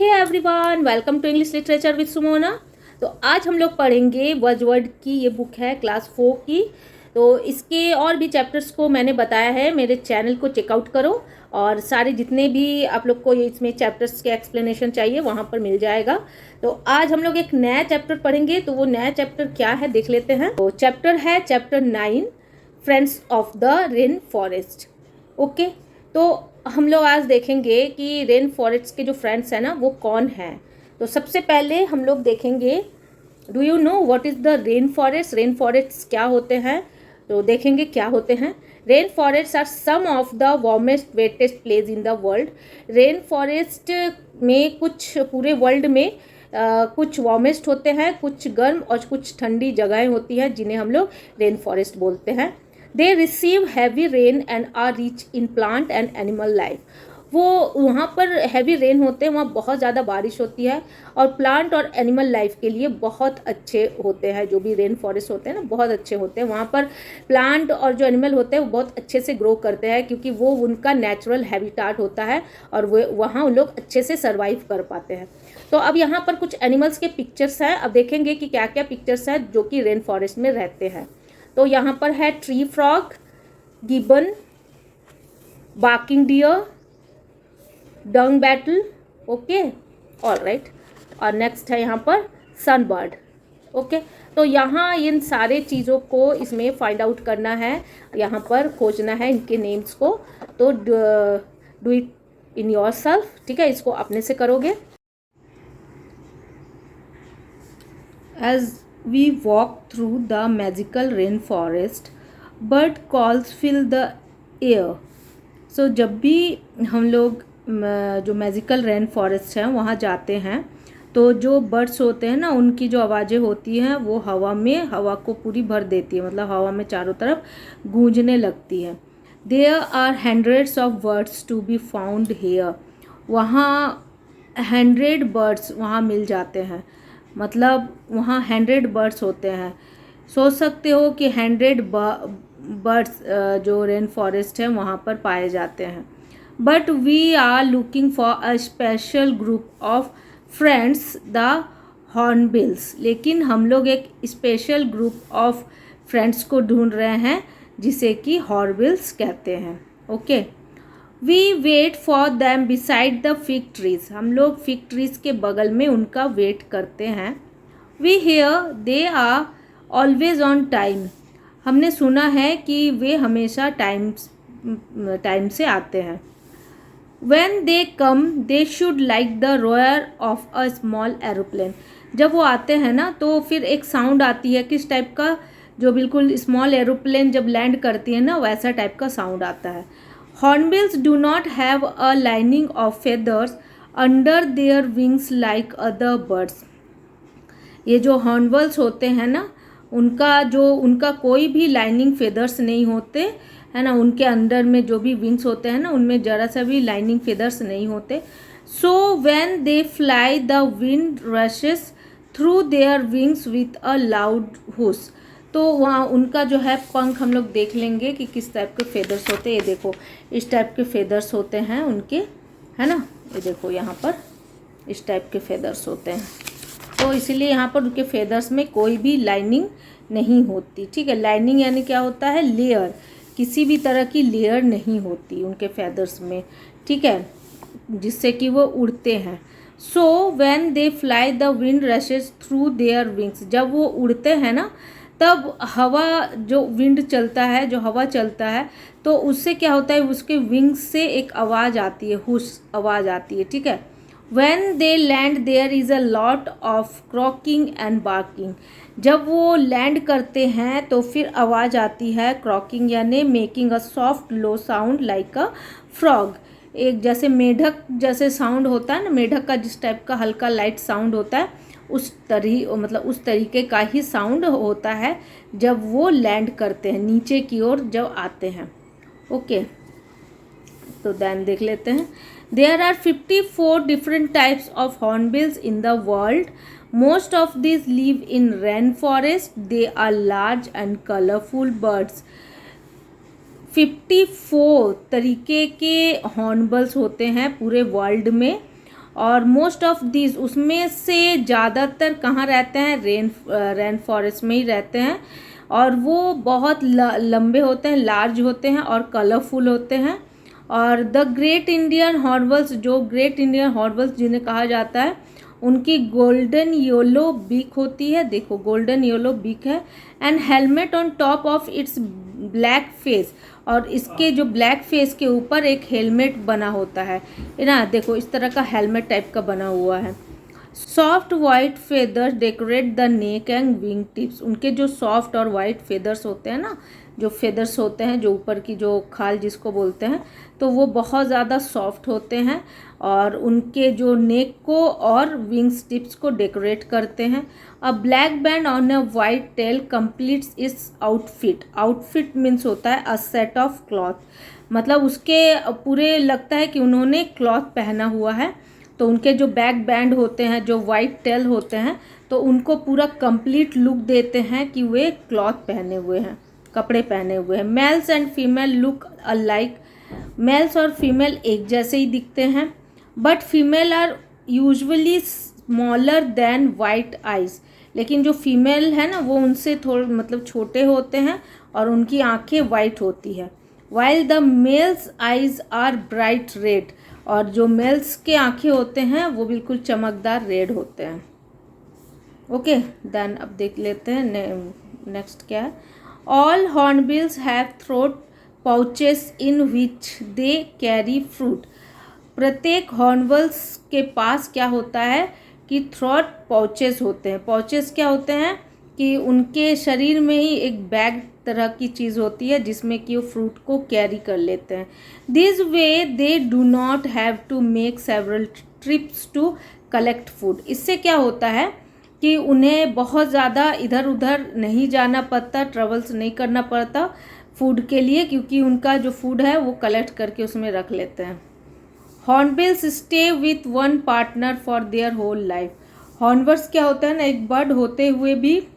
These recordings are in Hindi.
Hey everyone, welcome to English literature with Sumona. तो आज हम लोग पढ़ेंगे बज़वर्ड की। ये बुक है क्लास 4 की। तो इसके और भी चैप्टर्स को मैंने बताया है, मेरे चैनल को चेकआउट करो और सारे जितने भी आप लोग को इसमें चैप्टर्स के एक्सप्लेनेशन चाहिए वहाँ पर मिल जाएगा। तो आज हम लोग एक नया चैप्टर पढ़ेंगे। तो वो नया चैप्टर क्या है देख लेते हैं। तो चैप्टर है chapter 9, friends of the rain forest. Okay, तो हम लोग आज देखेंगे कि रेन फॉरेस्ट के जो फ्रेंड्स हैं ना वो कौन हैं। तो सबसे पहले हम लोग देखेंगे, do you know what is the rain forest. Rain forest क्या होते हैं तो देखेंगे क्या होते हैं। Rain forest are some of the warmest wettest place in the world. Rain forest में कुछ पूरे वर्ल्ड में कुछ वार्मेस्ट होते हैं, कुछ गर्म और कुछ ठंडी जगहें होती हैं जिन्हें हम लोग रेन फॉरेस्ट बोलते हैं। They receive heavy rain and are rich in plant and animal life. वो वहाँ पर हैवी रेन होते हैं, वहाँ बहुत ज़्यादा बारिश होती है और प्लांट और एनिमल लाइफ के लिए बहुत अच्छे होते हैं। जो भी रेन फॉरेस्ट होते हैं ना बहुत अच्छे होते हैं। वहाँ पर प्लांट और जो एनिमल होते हैं वो बहुत अच्छे से ग्रो करते हैं क्योंकि वो उनका नेचुरल हैबिटाट होता है और वो वहाँ उन लोग अच्छे से सर्वाइव कर पाते हैं। तो अब यहाँ पर कुछ एनिमल्स के पिक्चर्स हैं। अब देखेंगे कि क्या क्या पिक्चर्स हैं जो कि रेन फॉरेस्ट में रहते हैं। तो यहाँ पर है tree frog, gibbon, barking deer, dung beetle. Okay, alright. और नेक्स्ट है यहाँ पर सनबर्ड। ओके, तो यहाँ इन सारे चीज़ों को इसमें फाइंड आउट करना है, यहाँ पर खोजना है इनके नेम्स को। तो do it in yourself. ठीक है, इसको अपने से करोगे। As we walk through the magical rainforest, bird calls fill the air। so जब भी हम लोग जो मैजिकल रेन फॉरेस्ट है वहाँ जाते हैं तो जो बर्ड्स होते हैं ना उनकी जो आवाज़ें होती हैं वो हवा को पूरी भर देती है, मतलब हवा में चारों तरफ गूंजने लगती है। There are hundreds of birds to be found here. वहाँ 100 बर्ड्स वहाँ मिल जाते हैं, मतलब वहाँ 100 बर्ड्स होते हैं। सोच सकते हो कि 100 बर्ड्स जो रेन फॉरेस्ट है वहाँ पर पाए जाते हैं। But we are looking for a special group of friends, the hornbills. लेकिन हम लोग एक स्पेशल ग्रुप ऑफ फ्रेंड्स को ढूंढ रहे हैं जिसे कि हॉर्नबिल्स कहते हैं। Okay, we wait for them beside the fig trees. हम लोग फिग ट्रीज के बगल में उनका वेट करते हैं। We hear they are always on time. हमने सुना है कि वे हमेशा टाइम से आते हैं। When they come they should like the roar of a small aeroplane। जब वो आते हैं ना तो फिर एक साउंड आती है किस टाइप का, जो बिल्कुल स्मॉल एरोप्लेन जब लैंड करती है ना वैसा टाइप का साउंड आता है। Hornbills do not have a lining of feathers under their wings like other birds. ये जो हॉर्नबिल्स होते हैं ना उनका कोई भी लाइनिंग फेदर्स नहीं होते है ना। उनके अंदर में जो भी विंग्स होते हैं ना उनमें ज़रा सा भी लाइनिंग फेदर्स नहीं होते। So when they fly the wind rushes through their wings with a loud whoosh. तो वहाँ उनका जो है पंख हम लोग देख लेंगे कि किस टाइप के फेदर्स होते हैं। ये देखो इस टाइप के फेदर्स होते हैं उनके, है ना। ये देखो यहाँ पर इस टाइप के फेदर्स होते हैं। तो इसीलिए यहाँ पर उनके फेदर्स में कोई भी लाइनिंग नहीं होती। ठीक है, लाइनिंग यानी क्या होता है, लेयर। किसी भी तरह की लेयर नहीं होती उनके फेदर्स में, ठीक है, जिससे कि वो उड़ते हैं। सो when they fly the wind rushes through their wings. जब वो उड़ते हैं ना तब हवा जो विंड चलता है, जो हवा चलता है तो उससे क्या होता है, उसके विंग्स से एक आवाज़ आती है, हुश आवाज़ आती है। ठीक है, when they land there is a lot of croaking and barking. जब वो लैंड करते हैं तो फिर आवाज़ आती है क्रॉकिंग यानी making a soft low sound like a frog. एक जैसे मेढक जैसे साउंड होता है ना, मेढक का जिस टाइप का हल्का लाइट साउंड होता है उस तरीके का ही साउंड होता है जब वो लैंड करते हैं, नीचे की ओर जब आते हैं। ओके, तो देन देख लेते हैं। There are 54 different types of hornbills in the world. Most of these live in rainforest. They are large and colorful birds. 54 तरीके के हॉर्नबिल्स होते हैं पूरे वर्ल्ड में और मोस्ट ऑफ दिस, उसमें से ज़्यादातर कहाँ रहते हैं, रेन फॉरेस्ट में ही रहते हैं। और वो बहुत लंबे होते हैं, लार्ज होते हैं और कलरफुल होते हैं। और द ग्रेट इंडियन हॉर्नबिल्स, जो ग्रेट इंडियन हॉर्नबिल्स जिन्हें कहा जाता है, उनकी गोल्डन येलो बीक होती है, देखो गोल्डन येलो बीक है। And helmet on top of its black face, और इसके जो ब्लैक फेस के ऊपर एक हेलमेट बना होता है ना, देखो इस तरह का हेलमेट टाइप का बना हुआ है। Soft white feathers decorate the neck and wing tips, उनके जो सॉफ्ट और वाइट फेदर्स होते हैं ना, जो फेदर्स होते हैं, जो ऊपर की जो खाल जिसको बोलते हैं, तो वो बहुत ज़्यादा सॉफ्ट होते हैं और उनके जो नेक को और विंग्स टिप्स को डेकोरेट करते हैं। A black band on a white tail completes its outfit, outfit means होता है अ सेट ऑफ क्लॉथ, मतलब उसके पूरे लगता है कि उन्होंने क्लॉथ पहना हुआ है। तो उनके जो बैक बैंड होते हैं, जो वाइट टेल होते हैं, तो उनको पूरा कंप्लीट लुक देते हैं कि वे क्लॉथ पहने हुए हैं, कपड़े पहने हुए हैं। Males and female look alike, males और फीमेल एक जैसे ही दिखते हैं, but female are usually smaller than white eyes, लेकिन जो फीमेल है ना वो उनसे थोड़े मतलब छोटे होते हैं और उनकी आंखें वाइट होती है। While the males eyes are bright red, और जो मेल्स के आंखें होते हैं वो बिल्कुल चमकदार रेड होते हैं। ओके देन अब देख लेते हैं नेक्स्ट क्या है। All hornbills have throat pouches in which they carry fruit, प्रत्येक हॉर्नबिल्स के पास क्या होता है कि थ्रोट पाउचेस होते हैं। पाउचेस क्या होते हैं कि उनके शरीर में ही एक बैग तरह की चीज़ होती है जिसमें कि वो फ्रूट को कैरी कर लेते हैं। This way they do not have to make several trips to collect food, इससे क्या होता है कि उन्हें बहुत ज़्यादा इधर उधर नहीं जाना पड़ता, ट्रेवल्स नहीं करना पड़ता फूड के लिए, क्योंकि उनका जो फूड है वो कलेक्ट करके उसमें रख लेते हैं। Hornbills stay with one partner for their whole life, hornbills क्या होता है ना, एक बर्ड होते हुए भी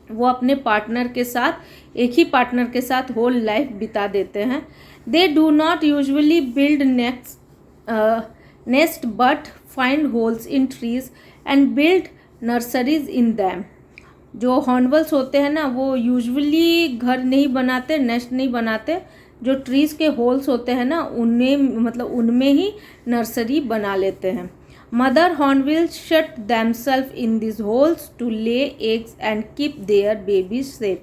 वो अपने पार्टनर के साथ, एक ही पार्टनर के साथ होल लाइफ बिता देते हैं। दे do not usually build nest but find holes in trees and build nurseries in them, जो हॉर्नबिल्स होते हैं ना वो यूजुअली घर नहीं बनाते, नेस्ट नहीं बनाते, जो ट्रीज़ के होल्स होते हैं ना उनमें मतलब उनमें ही नर्सरी बना लेते हैं। Mother hornbills shut themselves in these holes to lay eggs and keep their babies safe,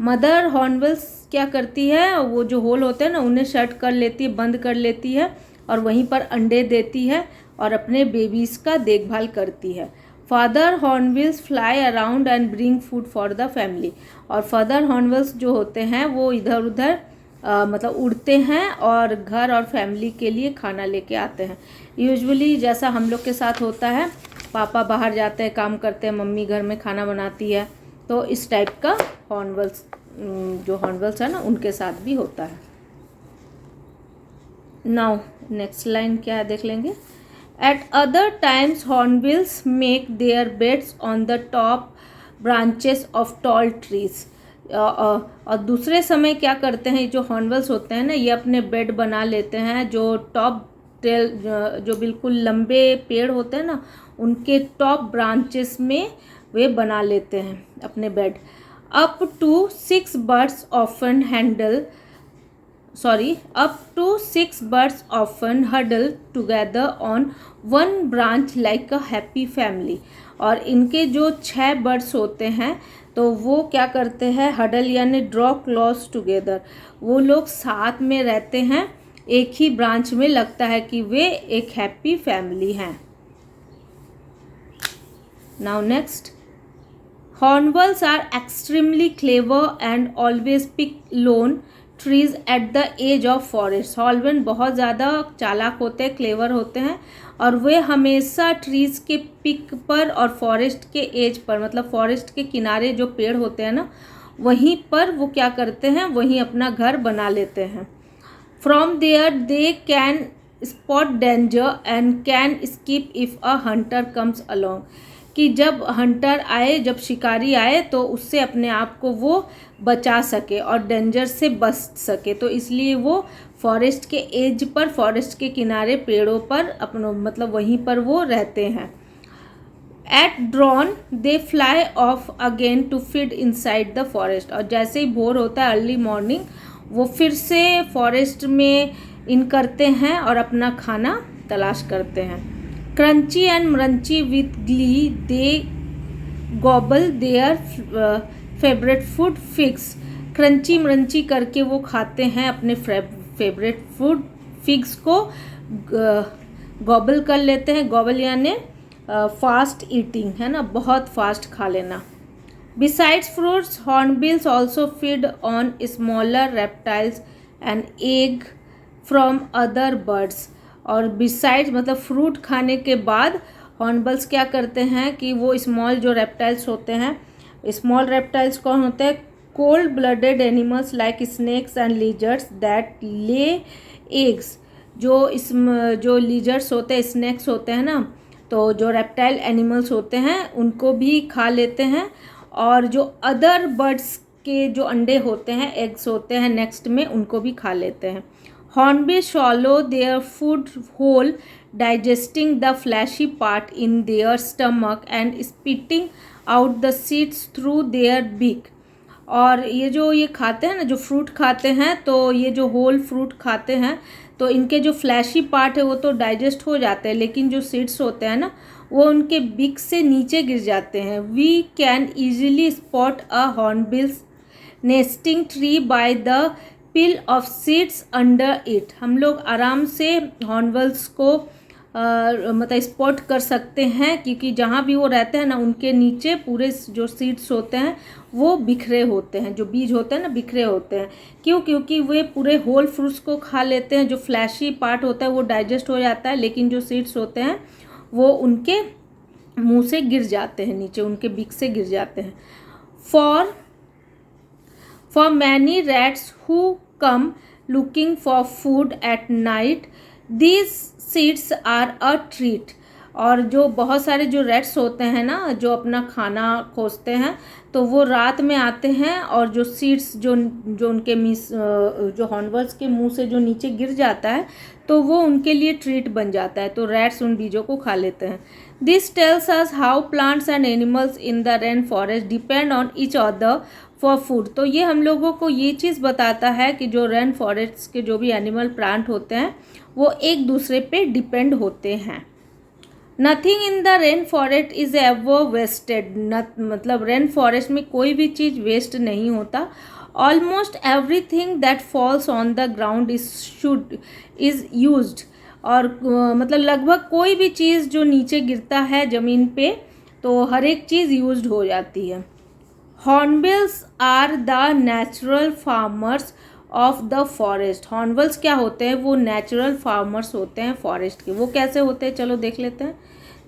mother hornbills क्या करती है, वो जो होल होते हैं ना उन्हें शट कर लेती है, बंद कर लेती है और वहीं पर अंडे देती है और अपने बेबीज़ का देखभाल करती है। Father hornbills fly around and bring food for the family, और फादर हॉर्नबिल्स जो होते हैं वो इधर उधर मतलब उड़ते हैं और घर और फैमिली के लिए खाना लेके आते हैं। यूजुअली जैसा हम लोग के साथ होता है, पापा बाहर जाते हैं काम करते हैं, मम्मी घर में खाना बनाती है, तो इस टाइप का हॉर्नबिल्स जो हॉर्नबिल्स है ना उनके साथ भी होता है। नाउ नेक्स्ट लाइन क्या है देख लेंगे। Eight other times hornbills make their beds on the top branches of tall trees, और दूसरे समय क्या करते हैं जो हॉर्नबिल्स होते हैं ना ये अपने बेड बना लेते हैं, जो टॉप टेल जो बिल्कुल लंबे पेड़ होते हैं ना उनके टॉप ब्रांचेस में वे बना लेते हैं अपने bed. Up to 6 birds often huddle together on one branch like a happy family, और इनके जो 6 बर्ड्स होते हैं तो वो क्या करते हैं, हडल यानी ड्रॉ क्लोज टुगेदर, वो लोग साथ में रहते हैं, एक ही ब्रांच में, लगता है कि वे एक हैप्पी फैमिली हैं। Now next, hornbills are extremely clever and always pick lone trees at the edge of forest, hornbill बहुत ज़्यादा चालाक होते हैं, क्लेवर होते हैं, और वे हमेशा ट्रीज़ के पिक पर और फॉरेस्ट के एज पर, मतलब फॉरेस्ट के किनारे जो पेड़ होते हैं ना वहीं पर वो क्या करते हैं, वहीं अपना घर बना लेते हैं। From there they can spot danger and can skip if a hunter comes along, कि जब हंटर आए, जब शिकारी आए तो उससे अपने आप को वो बचा सके और डेंजर से बच सके, तो इसलिए वो फॉरेस्ट के एज पर, फॉरेस्ट के किनारे पेड़ों पर अपनों मतलब वहीं पर वो रहते हैं। At dawn they fly off again to feed inside the forest, और जैसे ही भोर होता है अर्ली मॉर्निंग वो फिर से फॉरेस्ट में इन करते हैं और अपना खाना तलाश करते हैं। Crunchy and munchy with glee they gobble their favourite food figs, crunchy munchy करके वो खाते हैं अपने फेवरेट फूड फिग्स को, गॉबल कर लेते हैं। गॉबल यानी फास्ट ईटिंग है ना, बहुत फास्ट खा लेना। Besides fruits hornbills also feed on smaller reptiles and egg from other birds, और बिसाइड्स मतलब फ्रूट खाने के बाद हॉर्नबिल्स क्या करते हैं कि वो स्मॉल जो रेप्टाइल्स होते हैं, स्मॉल रेप्टाइल्स कौन होते हैं, cold blooded animals like snakes and lizards that lay eggs, जो लिजर्ड्स होते हैं, स्नेक्स होते हैं ना, तो जो रेप्टाइल एनिमल्स होते हैं उनको भी खा लेते हैं, और जो अदर बर्ड्स के जो अंडे होते हैं, एग्स होते हैं नेक्स्ट में, उनको भी खा लेते हैं। Hornbill swallow their food whole, digesting the fleshy part in their stomach and spitting out the seeds through their beak, और ये खाते हैं ना, जो फ्रूट खाते हैं, तो ये जो होल फ्रूट खाते हैं तो इनके जो फ्लैशी पार्ट है वो तो डाइजेस्ट हो जाते हैं, लेकिन जो सीड्स होते हैं ना वो उनके बिक से नीचे गिर जाते हैं। We can easily spot a hornbills nesting tree by the pile of seeds under it, हम लोग आराम से हॉर्नबिल्स को मतलब स्पॉट कर सकते हैं, क्योंकि जहाँ भी वो रहते हैं ना उनके नीचे पूरे जो सीड्स होते हैं वो बिखरे होते हैं, जो बीज होते हैं ना बिखरे होते हैं। क्यों? क्योंकि वे पूरे होल फ्रूट्स को खा लेते हैं, जो फ्लैशी पार्ट होता है वो डाइजेस्ट हो जाता है, लेकिन जो सीड्स होते हैं वो उनके मुंह से गिर जाते हैं, नीचे उनके बिक से गिर जाते हैं। For many rats who come looking for food at night these seeds are a treat, और जो बहुत सारे जो रैट्स होते हैं ना जो अपना खाना खोजते हैं, तो वो रात में आते हैं और जो सीड्स जो उनके जो हॉर्नबिल्स के मुंह से जो नीचे गिर जाता है तो वो उनके लिए ट्रीट बन जाता है, तो रैट्स उन बीजों को खा लेते हैं। This tells us how plants and animals in the rain forest depend on each other for food, तो ये हम लोगों को ये चीज़ बताता है कि जो रेन फॉरेस्ट के जो भी एनिमल प्लांट होते हैं वो एक दूसरे पे डिपेंड होते हैं। Nothing in the rain forest is ever wasted, मतलब रेन फॉरेस्ट में कोई भी चीज़ वेस्ट नहीं होता। Almost everything that falls on the ground is used, और मतलब लगभग कोई भी चीज़ जो नीचे गिरता है ज़मीन पे तो हर एक चीज़ यूज्ड हो जाती है। Hornbills are the natural farmers of the forest, hornbills क्या होते हैं, वो नेचुरल फार्मर्स होते हैं फॉरेस्ट के। वो कैसे होते हैं चलो देख लेते हैं।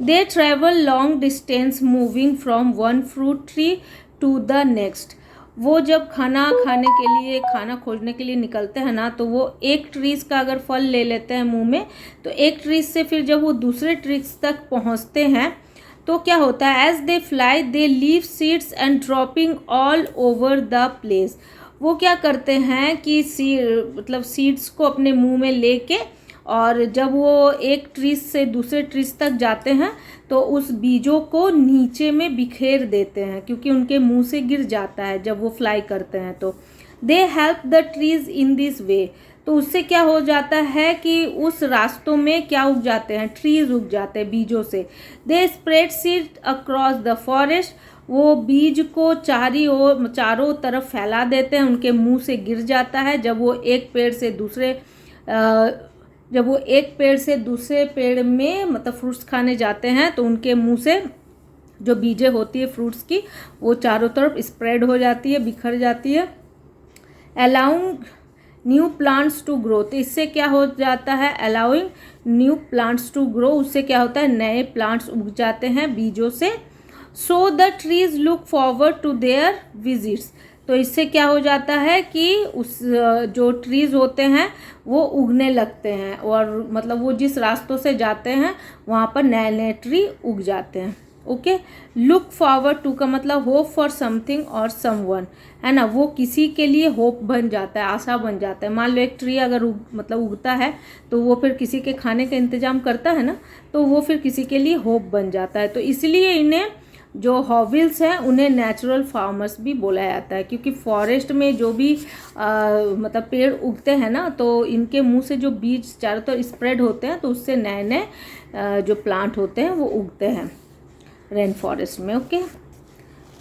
They travel long distance moving from one fruit tree to the next, वो जब खाना खाने के लिए, खाना खोजने के लिए निकलते हैं ना, तो वो एक ट्रीज का अगर फल ले लेते हैं मुंह में, तो एक ट्रीज से फिर जब वो दूसरे ट्रीज तक पहुंचते हैं तो क्या होता है, as they fly they leave seeds and dropping all over the place, वो क्या करते हैं कि मतलब सीड्स को अपने मुंह में लेके, और जब वो एक ट्रीज से दूसरे ट्रीज तक जाते हैं तो उस बीजों को नीचे में बिखेर देते हैं, क्योंकि उनके मुंह से गिर जाता है जब वो फ्लाई करते हैं। तो they help the trees in this way, तो उससे क्या हो जाता है कि उस रास्तों में क्या उग जाते हैं, ट्रीज उग जाते हैं बीजों से। They spread seed across the forest, वो बीज को चारों तरफ फैला देते हैं, उनके मुंह से गिर जाता है। जब वो एक पेड़ से दूसरे पेड़ में मतलब फ्रूट्स खाने जाते हैं तो उनके मुंह से जो बीजें होती है फ्रूट्स की वो चारों तरफ स्प्रेड हो जाती है, बिखर जाती है। Allowing new plants to grow, तो इससे क्या हो जाता है, allowing new plants to grow, उससे क्या होता है, नए प्लांट्स उग जाते हैं बीजों से। So the trees look forward to their visits, तो इससे क्या हो जाता है कि उस जो ट्रीज होते हैं वो उगने लगते हैं, और मतलब वो जिस रास्तों से जाते हैं वहाँ पर नए नए ट्री उग जाते हैं। ओके। लुक फॉरवर्ड टू का मतलब होप फॉर समथिंग और समवन, है ना, वो किसी के लिए होप बन जाता है, आशा बन जाता है। मान लो एक ट्री अगर मतलब उगता है तो वो फिर किसी के खाने का इंतजाम करता है ना, तो वो फिर किसी के लिए होप बन जाता है। तो इसलिए इन्हें जो हॉर्नबिल्स हैं उन्हें नेचुरल फार्मर्स भी बोला जाता है, क्योंकि फॉरेस्ट में जो भी मतलब पेड़ उगते हैं ना, तो इनके मुंह से जो बीज चारों तरफ स्प्रेड होते हैं, तो उससे नए नए जो प्लांट होते हैं वो उगते हैं रेन फॉरेस्ट में। Okay,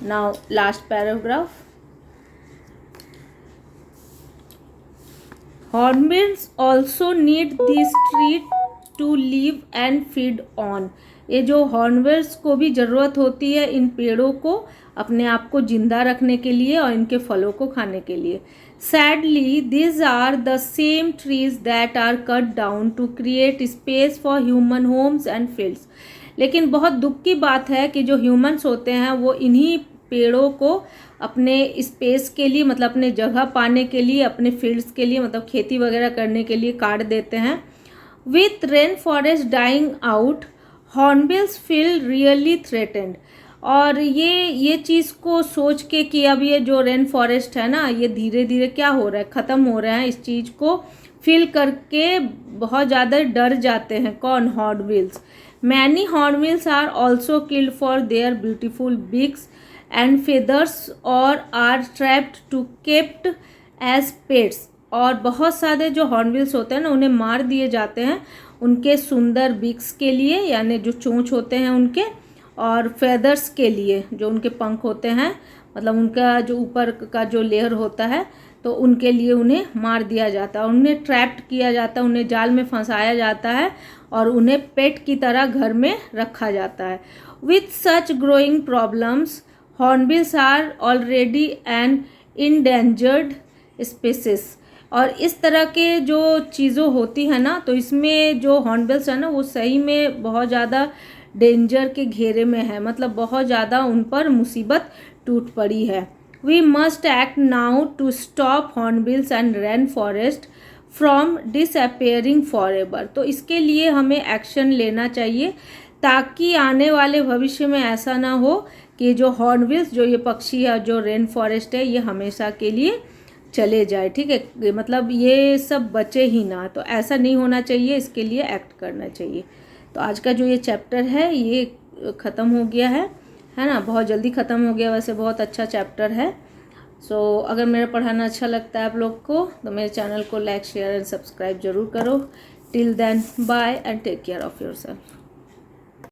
now last paragraph. Hornbills also need this tree to live and feed on. ये जो हॉर्नबिल्स को भी ज़रूरत होती है इन पेड़ों को अपने आप को जिंदा रखने के लिए और इनके फलों को खाने के लिए। Sadly this are the same trees that are cut down to create space for human homes and fields. लेकिन बहुत दुख की बात है कि जो ह्यूमन्स होते हैं वो इन्हीं पेड़ों को अपने स्पेस के लिए, मतलब अपने जगह पाने के लिए, अपने फील्ड्स के लिए, मतलब खेती वगैरह करने के लिए काट देते हैं। With rain forest dying out, hornbills feel really threatened. और ये चीज़ को सोच के कि अब ये जो रेन फॉरेस्ट है ना, ये धीरे धीरे क्या हो रहा है, ख़त्म हो रहा है, इस चीज़ को फील करके बहुत ज़्यादा डर जाते हैं। कौन? Hornbills. Many hornbills are also killed for their beautiful beaks and feathers और are trapped to kept as pets. और बहुत सारे जो हॉर्नबिल्स होते हैं ना, उन्हें मार दिए जाते हैं उनके सुंदर बिग्स के लिए, यानी जो चोंच होते हैं उनके, और फेदर्स के लिए, जो उनके पंख होते हैं, मतलब उनका जो ऊपर का जो लेयर होता है, तो उनके लिए उन्हें मार दिया जाता है, उन्हें ट्रैप्ड किया जाता है, उन्हें जाल में फंसाया जाता है और उन्हें पेट की तरह घर में रखा जाता है। With such growing problems, hornbills are already an endangered species. और इस तरह के जो चीज़ों होती है ना, तो इसमें जो हॉर्नबिल्स है ना, वो सही में बहुत ज़्यादा डेंजर के घेरे में है, मतलब बहुत ज़्यादा उन पर मुसीबत टूट पड़ी है। We must act now to stop hornbills and rain forest from disappearing forever. तो इसके लिए हमें एक्शन लेना चाहिए ताकि आने वाले भविष्य में ऐसा ना हो कि जो हॉर्नबिल्स, जो ये पक्षी है, जो रेन फॉरेस्ट है, ये हमेशा के लिए चले जाए। ठीक है, मतलब ये सब बचे ही ना, तो ऐसा नहीं होना चाहिए, इसके लिए एक्ट करना चाहिए। तो आज का जो ये चैप्टर है ये ख़त्म हो गया है ना, बहुत जल्दी ख़त्म हो गया, वैसे बहुत अच्छा चैप्टर है। सो अगर मेरा पढ़ाना अच्छा लगता है आप लोग को, तो मेरे चैनल को लाइक, शेयर एंड सब्सक्राइब जरूर करो। Till then bye and take care of yourself.